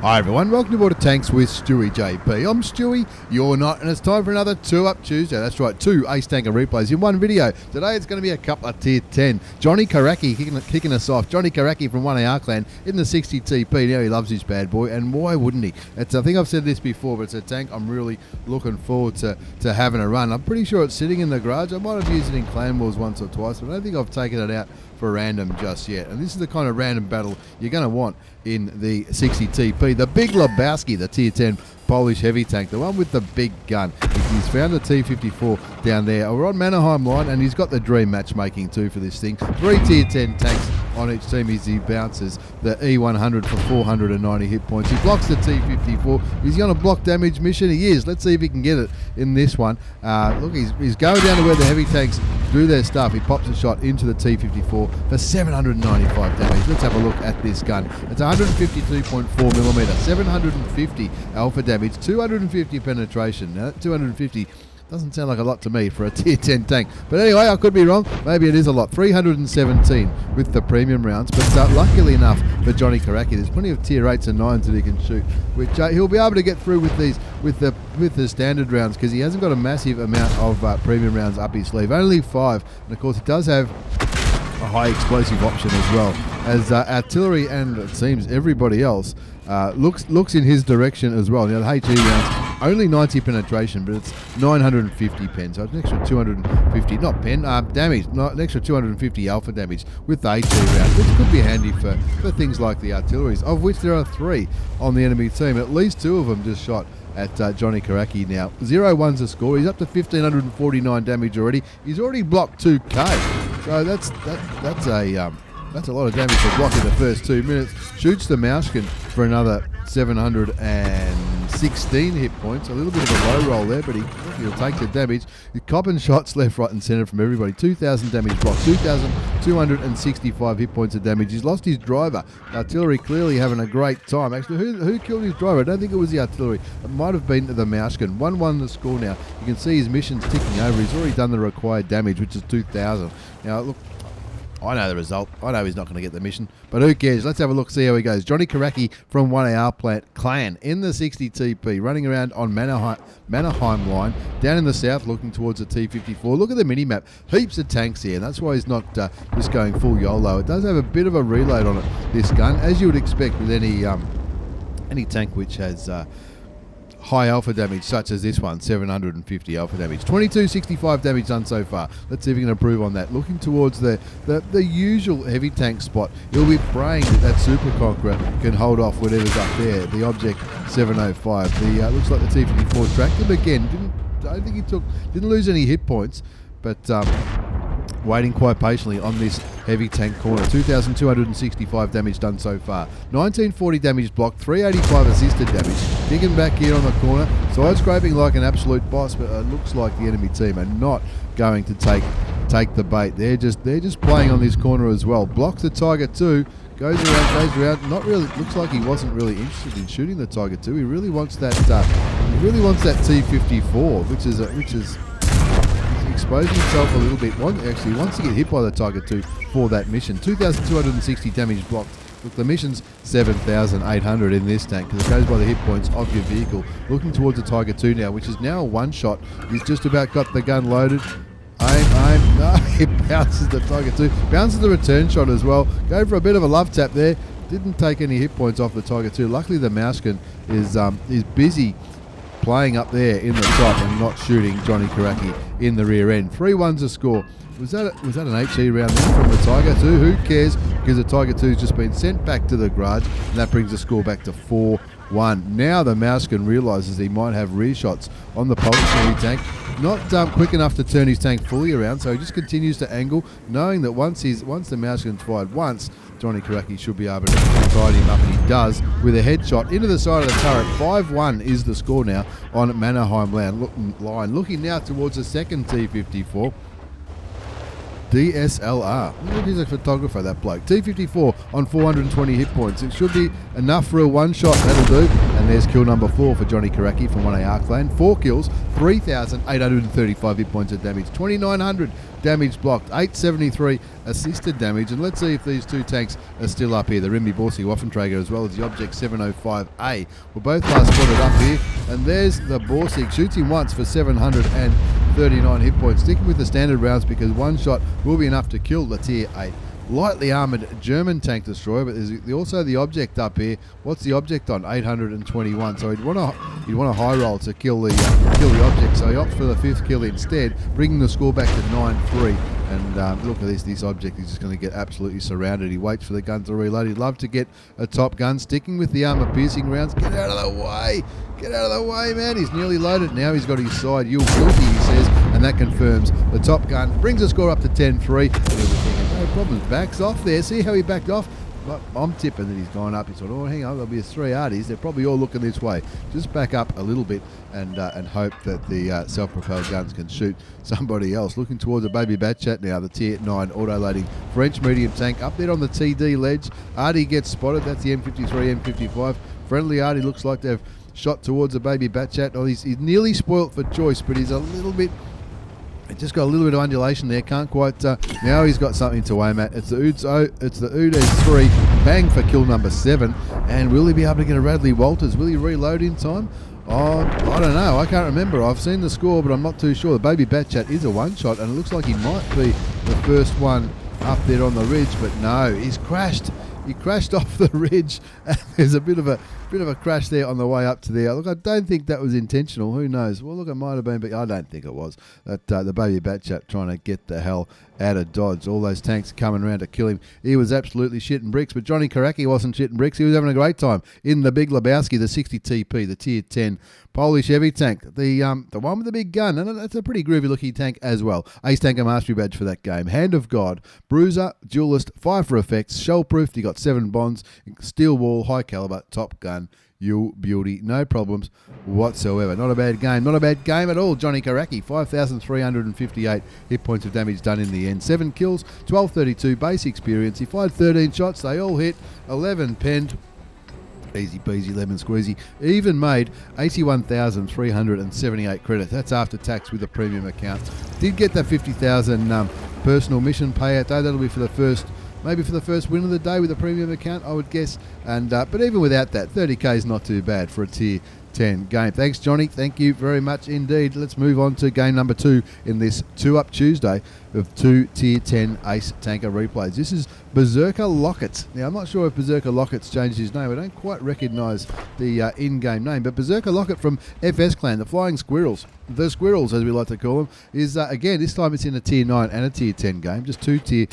Hi everyone, welcome to Board of Tanks with stewiejp. I'm Stewie, you're not, and it's time for another 2 Up Tuesday. That's right, 2 Ace Tanker replays in one video. Today it's going to be a couple of tier 10. Johnny Coraki kicking us off. Johnny Coraki from 1AR clan in the 60 TP. Now he loves his bad boy, and why wouldn't he? I think I've said this before, but it's a tank I'm really looking forward to having a run. I'm pretty sure it's sitting in the garage. I might have used it in Clan Wars once or twice, but I don't think I've taken it out for random just yet. And this is the kind of random battle you're going to want in the 60 TP. The big Lebowski, the tier 10 Polish heavy tank, the one with the big gun. He's found the T54 down there. We're on Mannerheim line, and he's got the dream matchmaking too for this thing. 3 tier 10 tanks on each team as he bounces the E100 for 490 hit points. He blocks the T54. He's going to block damage mission. He is. Let's see if he can get it in this one. Look, he's going down to where the heavy tanks do their stuff. He pops a shot into the T54 for 795 damage. Let's have a look at this gun. It's 152.4mm, 750 alpha damage, 250 penetration. Now that 250 doesn't sound like a lot to me for a tier 10 tank. But anyway, I could be wrong. Maybe it is a lot. 317 with the premium rounds. But luckily enough for Johnny Coraki, there's plenty of tier 8s and 9s that he can shoot, which he'll be able to get through with these with the standard rounds, because he hasn't got a massive amount of premium rounds up his sleeve. Only 5. And of course, he does have a high explosive option as well, as artillery and it seems everybody else looks in his direction as well. Now the HE rounds only 90 penetration, but it's 950 pen, so it's an extra 250, not pen, damage, not an extra 250 alpha damage with the HE rounds, which could be handy for things like the artilleries, of which there are 3 on the enemy team. At least 2 of them just shot at Johnny Coraki now. 0-1's a score. He's up to 1,549 damage already. He's already blocked 2k, so that's a lot of damage to block in the first 2 minutes. Shoots the Mousekin for another 716 hit points. A little bit of a low roll there, but he'll take the damage. He's copping shots left, right and centre from everybody. 2,000 damage block, 2,265 hit points of damage. He's lost his driver. Artillery clearly having a great time. Actually, who killed his driver? I don't think it was the artillery. It might have been the Mousekin. 1-1 the score now. You can see his mission's ticking over. He's already done the required damage, which is 2,000. Now, look, I know the result. I know he's not going to get the mission, but who cares? Let's have a look, see how he goes. Johnny Coraki from 1AR clan in the 60 TP, running around on Mannerheim line, down in the south, looking towards the T54. Look at the mini-map. Heaps of tanks here, and that's why he's not just going full YOLO. It does have a bit of a reload on it, this gun, as you would expect with any tank which has high alpha damage, such as this one, 750 alpha damage. 2265 damage done so far. Let's see if we can improve on that. Looking towards the usual heavy tank spot, he'll be praying that Super Conqueror can hold off whatever's up there. The Object 705. Looks like the T54 tracked him again. Didn't lose any hit points, but waiting quite patiently on this heavy tank corner. 2,265 damage done so far. 1940 damage blocked, 385 assisted damage. Digging back here on the corner, side scraping like an absolute boss, but it looks like the enemy team are not going to take the bait. They're just playing on this corner as well. Blocks the Tiger 2. Goes around. Not really. Looks like he wasn't really interested in shooting the Tiger 2. He really wants that. T54, which is exposing himself a little bit. Actually, wants to get hit by the Tiger 2 for that mission. 2,260 damage blocked. Look, the mission's 7,800 in this tank, because it goes by the hit points of your vehicle. Looking towards the Tiger 2 now, which is now a one-shot. He's just about got the gun loaded. Aim. No, he bounces the Tiger 2. Bounces the return shot as well. Go for a bit of a love tap there. Didn't take any hit points off the Tiger 2. Luckily, the Mousekin is busy playing up there in the top and not shooting Johnny Coraki in the rear end. 3-1's a score. Was that an HE round there from the Tiger 2? Who cares? Because the Tiger 2's just been sent back to the garage, and that brings the score back to 4-1. Now the Mousekin realises he might have rear shots on the Polish heavy tank. Not quick enough to turn his tank fully around, so he just continues to angle, knowing that once the Mouskin's fired once, Johnny Coraki should be able to divide him up, and he does with a headshot into the side of the turret. 5-1 is the score now on Mannerheim line. Looking now towards the second T54. DSLR. Look, he's a photographer, that bloke. T54 on 420 hit points. It should be enough for a one-shot. That'll do. And there's kill number 4 for Johnny Coraki from 1A Arc Lane. 4 kills, 3,835 hit points of damage. 2,900 damage blocked. 873 assisted damage. And let's see if these two tanks are still up here. The Rimby Borsig Waffenträger as well as the Object 705A were both last spotted up here. And there's the Borsig. Shoots him once for 739 hit points. Sticking with the standard rounds because one shot will be enough to kill the Tier 8 lightly armoured German tank destroyer. But there's also the Object up here. What's the Object on? 821. So he'd want a high roll to kill the Object. So he opts for the 5th kill instead, bringing the score back to 9-3. And look at this Object is just going to get absolutely surrounded. He waits for the gun to reload. He'd love to get a top gun, sticking with the armour-piercing rounds. Get out of the way! Get out of the way, man. He's nearly loaded. Now he's got his side. You're guilty, he says, and that confirms the top gun. Brings the score up to 10-3. No problems. Backs off there. See how he backed off? But I'm tipping that he's gone up. He thought, oh, hang on, there'll be 3 arties. They're probably all looking this way. Just back up a little bit and hope that the self-propelled guns can shoot somebody else. Looking towards a baby Batchat now, the Tier 9 auto-loading French medium tank. Up there on the TD ledge. Artie gets spotted. That's the M53, M55. Friendly Artie looks like they've shot towards a baby Batchat. Oh, he's nearly spoilt for choice, but he's a little bit... Just got a little bit of undulation there. Can't quite... now he's got something to aim at. It's the Oud S3. Bang for kill number 7. And will he be able to get a Radley Walters? Will he reload in time? Oh, I don't know. I can't remember. I've seen the score, but I'm not too sure. The baby Batchat is a one-shot, and it looks like he might be the first one up there on the ridge, but no, he's crashed. He crashed off the ridge, and there's a bit of a crash there on the way up to there. Look, I don't think that was intentional. Who knows? Well, look, it might have been, but I don't think it was. That the baby Batchat trying to get the hell out of Dodge. All those tanks coming around to kill him. He was absolutely shitting bricks, but Johnny Coraki wasn't shitting bricks. He was having a great time in the big Lebowski, the 60 TP, the Tier 10 Polish heavy tank, the one with the big gun, and that's a pretty groovy looking tank as well. Ace Tanker Mastery Badge for that game. Hand of God, Bruiser, Duelist, Fire for Effects, Shell Proofed. He got 7 bonds, Steel Wall, High Caliber, Top Gun. You beauty, no problems whatsoever. Not a bad game, not a bad game at all. Johnny Coraki, 5,358 hit points of damage done in the end. 7 kills, 1232 base experience. He fired 13 shots, they all hit, 11 penned. Easy peasy, lemon squeezy. Even made 81,378 credits. That's after tax with a premium account. Did get that 50,000 personal mission payout though. That'll be for the first... Maybe for the first win of the day with a premium account, I would guess. And but even without that, 30k is not too bad for a Tier 10 game. Thanks, Johnny. Thank you very much indeed. Let's move on to game number 2 in this 2-up Tuesday of 2 Tier 10 Ace Tanker replays. This is Beserker Lockett. Now, I'm not sure if Beserker Lockett's changed his name. I don't quite recognise the in-game name. But Beserker Lockett from FS Clan, the Flying Squirrels. The Squirrels, as we like to call them, is, again, this time it's in a Tier 9 and a Tier 10 game. Just 2 tier...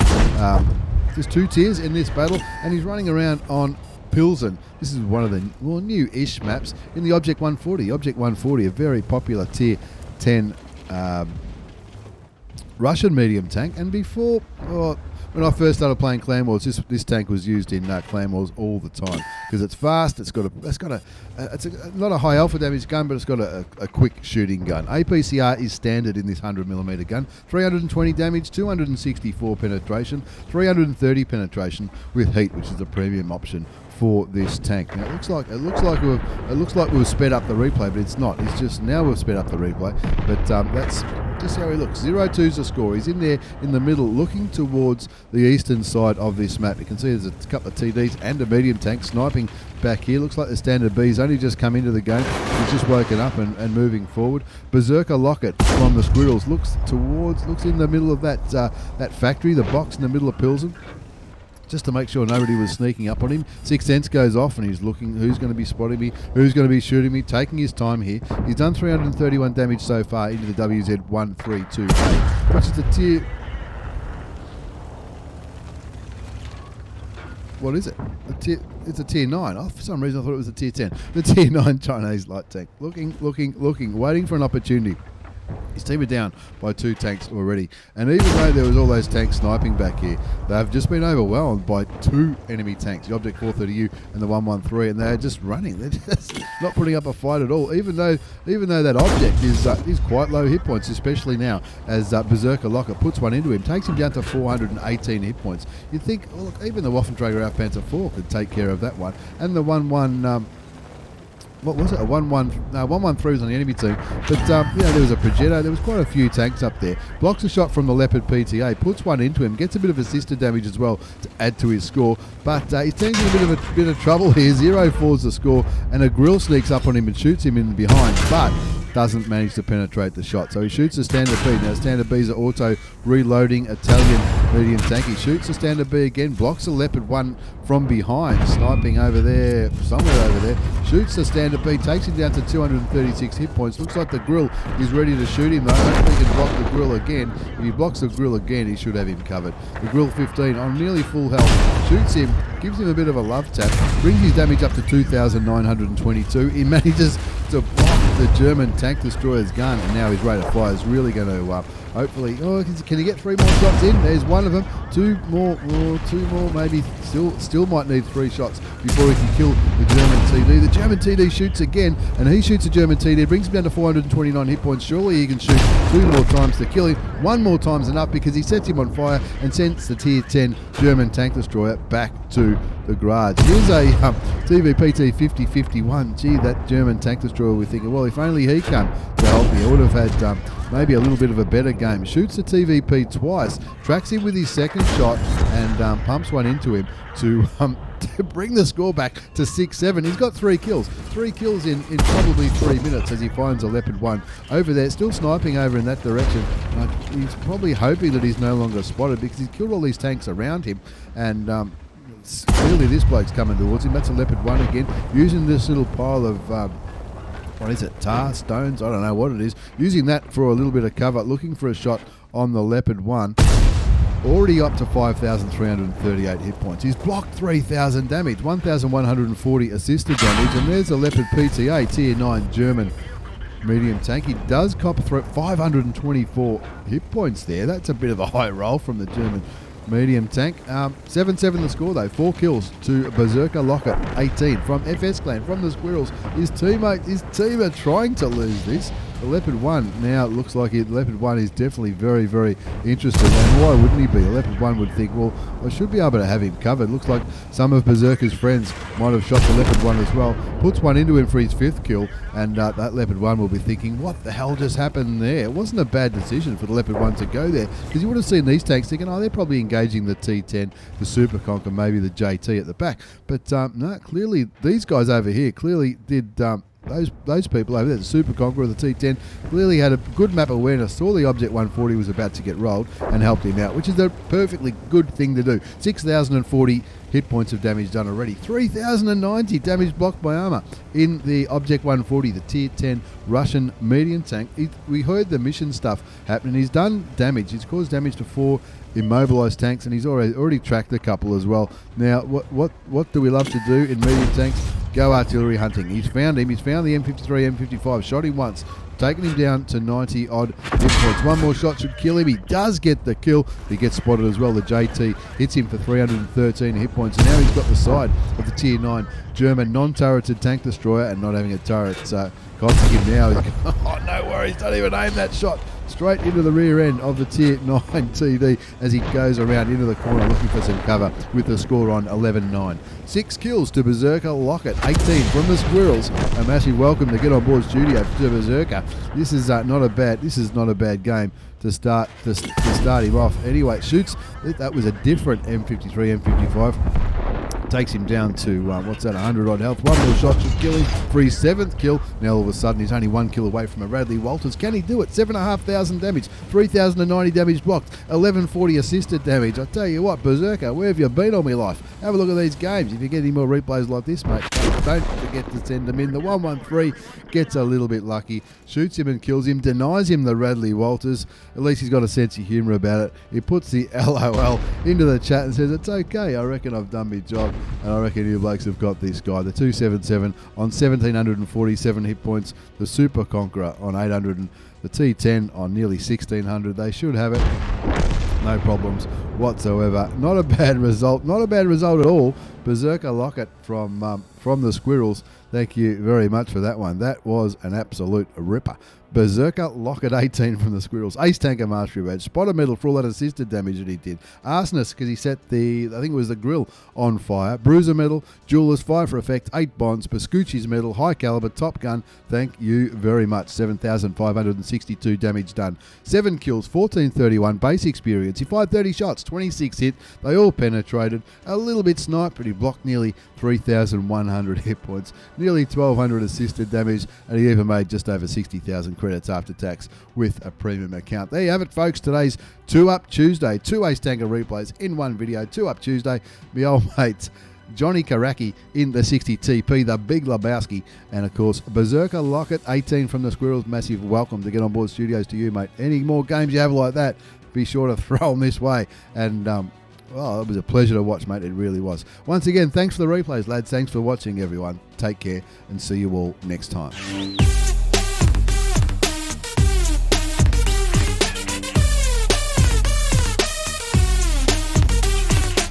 There's 2 tiers in this battle, and he's running around on Pilsen. This is one of the new-ish maps in the Object 140. Object 140, a very popular Tier 10 Russian medium tank. And before, when I first started playing Clan Wars, this tank was used in Clan Wars all the time because it's fast. It's not a high alpha damage gun, but it's got a quick shooting gun. APCR is standard in this 100mm gun. 320 damage, 264 penetration, 330 penetration with heat, which is the premium option for this tank. Now it looks like we've sped up the replay, but it's not. It's just now we've sped up the replay. But that's just how he looks. 0-2's the score. He's in there in the middle, looking towards the eastern side of this map. You can see there's a couple of TDs and a medium tank sniping back here. Looks like the standard B's only just come into the game. He's just woken up and moving forward. Berserker Lockett from the Squirrels looks in the middle of that factory, the box in the middle of Pilsen, just to make sure nobody was sneaking up on him. 6th sense goes off and he's looking who's going to be spotting me, who's going to be shooting me, taking his time here. He's done 331 damage so far into the WZ1328, which is the tier... What is it? It's a Tier 9. Oh, for some reason I thought it was a Tier 10. The Tier 9 Chinese light tank. Looking, waiting for an opportunity His team are down by 2 tanks already. And even though there was all those tanks sniping back here, they've just been overwhelmed by 2 enemy tanks, the Object 430U and the 113, and they're just running. They're just not putting up a fight at all, even though that object is quite low hit points, especially now as Beserker Locker puts one into him, takes him down to 418 hit points. You'd think, oh, look, even the Waffenträger Panzer 4 could take care of that one. And the 1-1... what was it? A 1-1? No, 113 was on the enemy team. But, there was a Progetto. There was quite a few tanks up there. Blocks a shot from the Leopard PTA, puts one into him, gets a bit of assisted damage as well to add to his score. But his team's in a bit of trouble here. 0-4's the score, and a grill sneaks up on him and shoots him in behind. But doesn't manage to penetrate the shot. So he shoots the Standard B. Now, Standard B's are auto reloading Italian medium tank. He shoots the Standard B again, blocks the Leopard 1 from behind, sniping over there, somewhere over there. Shoots the Standard B, takes him down to 236 hit points. Looks like the grill is ready to shoot him though. I don't think he can block the grill again. If he blocks the grill again, he should have him covered. The grill 15 on nearly full health. Shoots him, gives him a bit of a love tap, brings his damage up to 2,922. He manages to block the German tank destroyer's gun, and now his rate of fire is really going to hopefully, can he get 3 more shots in? There's one of them. 2 more, maybe. Still might need 3 shots before he can kill the German TD. The German TD shoots again, and he shoots a German TD, brings him down to 429 hit points. Surely he can shoot 2 more times to kill him. 1 more time's enough because he sets him on fire and sends the Tier 10 German tank destroyer back to the garage. Here's a TVPT 5051. Gee, that German tank destroyer, we're thinking, well, if only he come to help me, I would have had maybe a little bit of a better game. Shoots the TVP twice, tracks him with his second shot, and pumps one into him to bring the score back to 6-7. He's got 3 kills. 3 kills in probably 3 minutes as he finds a Leopard 1 over there, still sniping over in that direction. He's probably hoping that he's no longer spotted because he's killed all these tanks around him, and clearly this bloke's coming towards him. That's a Leopard 1 again, using this little pile of what is it, tar, stones, I don't know what it is, using that for a little bit of cover, looking for a shot on the Leopard 1. Already up to 5,338 hit points. He's blocked 3,000 damage, 1,140 assisted damage, and there's a Leopard PTA, Tier 9 German medium tank. He does cop through 524 hit points there. That's a bit of a high roll from the German medium tank. 7-7 the score though. 4 kills to Beserker Locker, 18 from FS Clan, from the Squirrels. His team are trying to lose this. The Leopard 1 now looks like Leopard 1 is definitely very, very interested. And why wouldn't he be? A Leopard 1 would think, well, I should be able to have him covered. Looks like some of Beserker's friends might have shot the Leopard 1 as well. Puts one into him for his 5th kill, and that Leopard 1 will be thinking, what the hell just happened there? It wasn't a bad decision for the Leopard 1 to go there, because you would have seen these tanks thinking, oh, they're probably engaging the T10, the Super Conk, and maybe the JT at the back. But no, clearly these guys over here clearly did... Those people over there, the Super Conqueror, the T10, clearly had a good map awareness, saw the Object 140 was about to get rolled and helped him out, which is a perfectly good thing to do. 6,040 hit points of damage done already. 3,090 damage blocked by armor in the Object 140, the Tier 10 Russian medium tank. We heard the mission stuff happening. He's done damage. He's caused damage to 4 immobilized tanks, and he's already tracked a couple as well. Now, what do we love to do in medium tanks? Go artillery hunting. He's found him. He's found the M53, M55. Shot him once. Taken him down to 90 odd hit points. 1 more shot should kill him. He does get the kill. He gets spotted as well. The JT hits him for 313 hit points. And now he's got the side of the Tier 9 German non-turreted tank destroyer, and not having a turret. Costing him now. He's going, oh, no worries. Don't even aim that shot. Straight into the rear end of the Tier 9 TD as he goes around into the corner looking for some cover with the score on 11-9. 6 kills to Beserker Locker, 18 from the Squirrels. A massive welcome to Get On Board Studio to Beserker. This is not a bad game to start him off. Anyway, shoots. That was a different M53, M55. Takes him down to, 100 odd health. 1 more shot should kill him for his 7th kill. Now all of a sudden he's only 1 kill away from a Radley Walters. Can he do it? 7,500 damage, 3,090 damage blocked, 1,140 assisted damage. I tell you what, Beserker, where have you been all my life? Have a look at these games. If you get any more replays like this, mate, don't forget to send them in. The 113 gets a little bit lucky, shoots him and kills him, denies him the Radley Walters. At least he's got a sense of humour about it. He puts the LOL into the chat and says, it's okay, I reckon I've done my job. and I reckon you blokes have got this guy. The 277 on 1,747 hit points, the Super Conqueror on 800, and the T10 on nearly 1,600. They should have it. No problems whatsoever. Not a bad result. Not a bad result at all. Beserker Locket from the Squirrels. Thank you very much for that one. That was an absolute ripper. Beserker Locket 18 from the Squirrels. Ace Tanker Mastery Badge. Spotter Medal for all that assisted damage that he did. Arsonist because he set I think it was the grill on fire. Bruiser Medal. Jeweler's Fire for Effect. 8 bonds. Pascucci's Medal. High Caliber. Top Gun. Thank you very much. 7,562 damage done. 7 kills. 1,431 base experience. He fired 30 shots. 26 hit. They all penetrated. A little bit sniped, but he blocked nearly 3,100 hit points. Nearly 1,200 assisted damage, and he even made just over 60,000 credits after tax with a premium account. There you have it, folks. Today's 2 Up Tuesday. 2 Ace Tanker replays in one video. 2 Up Tuesday. My old mate Johnny Coraki in the 60TP, the big Lebowski, and of course Beserker Locket 18 from the Squirrels. Massive welcome to Get On Board Studios to you, mate. Any more games you have like that, be sure to throw them this way. And well, it was a pleasure to watch, mate. It really was. Once again, thanks for the replays, lads. Thanks for watching, everyone. Take care and see you all next time.